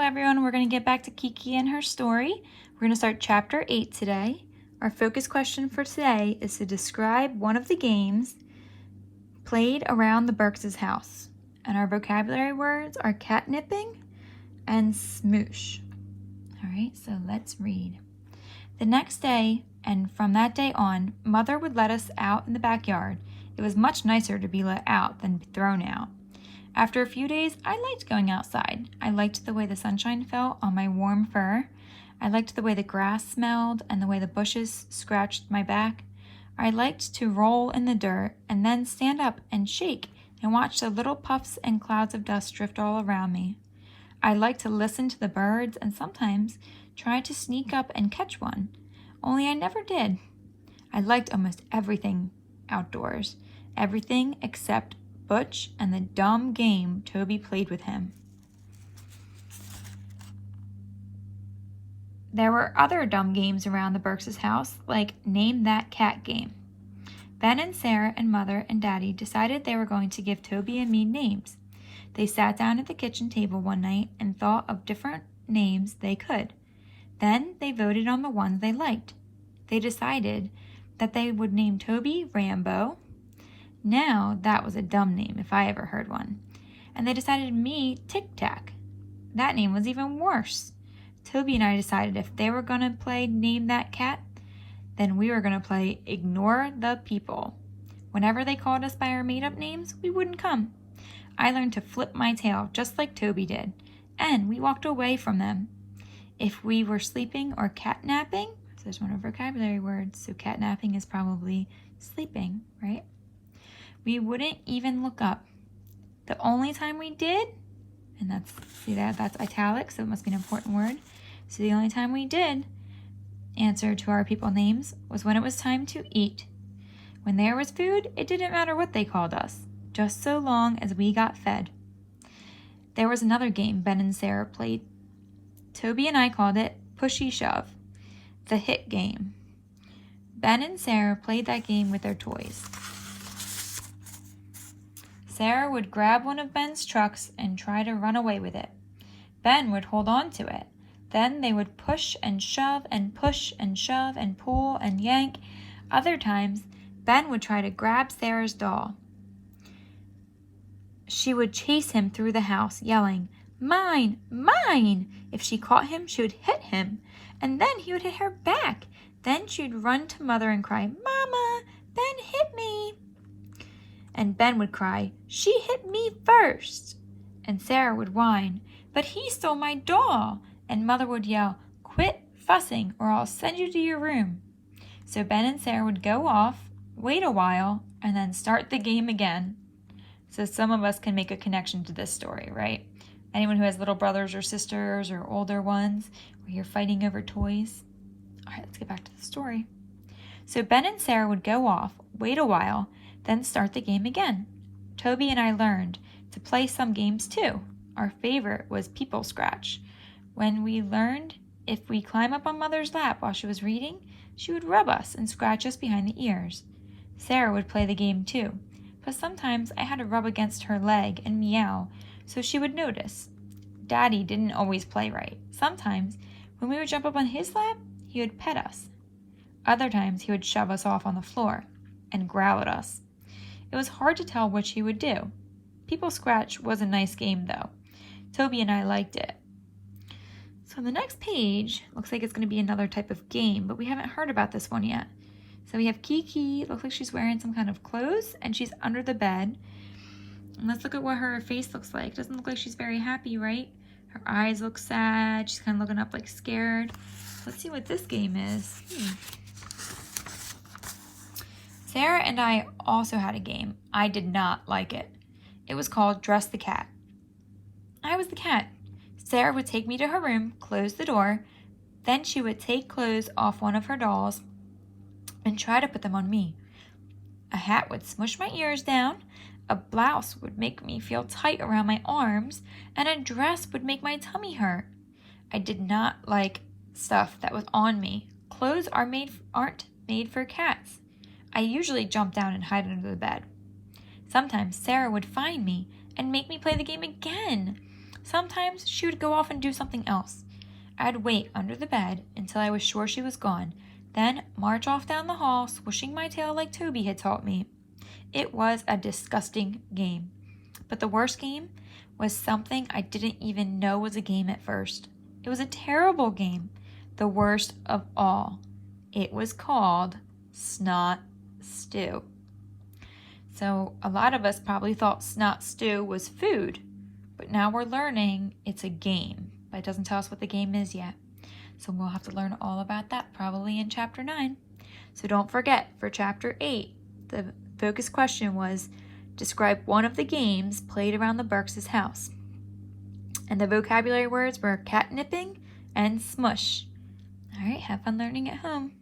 everyone. We're going to get back to Kiki and her story. We're going to start chapter 8 today. Our focus question for today is to describe one of the games played around the Burks' house. And our vocabulary words are catnipping and smoosh. All right, so let's read. The next day, and from that day on, Mother would let us out in the backyard. It was much nicer to be let out than thrown out. After a few days, I liked going outside. I liked the way the sunshine felt on my warm fur. I liked the way the grass smelled and the way the bushes scratched my back. I liked to roll in the dirt and then stand up and shake and watch the little puffs and clouds of dust drift all around me. I liked to listen to the birds and sometimes try to sneak up and catch one, only I never did. I liked almost everything outdoors, everything except Butch and the dumb game Toby played with him. There were other dumb games around the Burks' house, like Name That Cat game. Ben and Sarah and Mother and Daddy decided they were going to give Toby and me names. They sat down at the kitchen table one night and thought of different names they could. Then they voted on the ones they liked. They decided that they would name Toby Rambo. Now, that was a dumb name if I ever heard one. And they decided me Tic Tac. That name was even worse. Toby and I decided if they were going to play Name That Cat, then we were going to play Ignore the People. Whenever they called us by our made-up names, we wouldn't come. I learned to flip my tail just like Toby did, and we walked away from them. If we were sleeping or catnapping, so there's one of our vocabulary words, so catnapping is probably sleeping, right? We wouldn't even look up. The only time we did, and that's italic, so it must be an important word. So the only time we did answer to our people names was when it was time to eat. When there was food, it didn't matter what they called us, just so long as we got fed. There was another game Ben and Sarah played. Toby and I called it Pushy Shove, the hit game. Ben and Sarah played that game with their toys. Sarah would grab one of Ben's trucks and try to run away with it. Ben would hold on to it. Then they would push and shove and push and shove and pull and yank. Other times, Ben would try to grab Sarah's doll. She would chase him through the house, yelling, "Mine! Mine!" If she caught him, she would hit him, and then he would hit her back. Then she'd run to Mother and cry, "Mama, Ben hit me!" And Ben would cry, "She hit me first!" And Sarah would whine, "But he stole my doll!" And Mother would yell, "Quit fussing or I'll send you to your room." So Ben and Sarah would go off, wait a while, and then start the game again. So some of us can make a connection to this story, right? Anyone who has little brothers or sisters or older ones where you're fighting over toys. All right, let's get back to the story. So Ben and Sarah would go off, wait a while, then start the game again. Toby and I learned to play some games too. Our favorite was People Scratch. When we learned if we climb up on Mother's lap while she was reading, she would rub us and scratch us behind the ears. Sarah would play the game too, but sometimes I had to rub against her leg and meow so she would notice. Daddy didn't always play right. Sometimes when we would jump up on his lap, he would pet us. Other times he would shove us off on the floor and growl at us. It was hard to tell which he would do. People Scratch was a nice game, though. Toby and I liked it. So the next page looks like it's going to be another type of game, but we haven't heard about this one yet. So we have Kiki. It looks like she's wearing some kind of clothes, and she's under the bed. And let's look at what her face looks like. Doesn't look like she's very happy, right? Her eyes look sad. She's kind of looking up like scared. Let's see what this game is. Sarah and I also had a game. I did not like it. It was called Dress the Cat. I was the cat. Sarah would take me to her room, close the door, then she would take clothes off one of her dolls and try to put them on me. A hat would smush my ears down, a blouse would make me feel tight around my arms, and a dress would make my tummy hurt. I did not like stuff that was on me. Clothes aren't made for cats. I usually jump down and hide under the bed. Sometimes Sarah would find me and make me play the game again. Sometimes she would go off and do something else. I'd wait under the bed until I was sure she was gone, then march off down the hall, swishing my tail like Toby had taught me. It was a disgusting game. But the worst game was something I didn't even know was a game at first. It was a terrible game, the worst of all. It was called Snot Stew. So a lot of us probably thought snot stew was food, but now we're learning it's a game, but it doesn't tell us what the game is yet. So we'll have to learn all about that probably in Chapter 9. So don't forget, for Chapter 8, the focus question was, describe one of the games played around the Burks' house. And the vocabulary words were catnipping and smush. All right, have fun learning at home.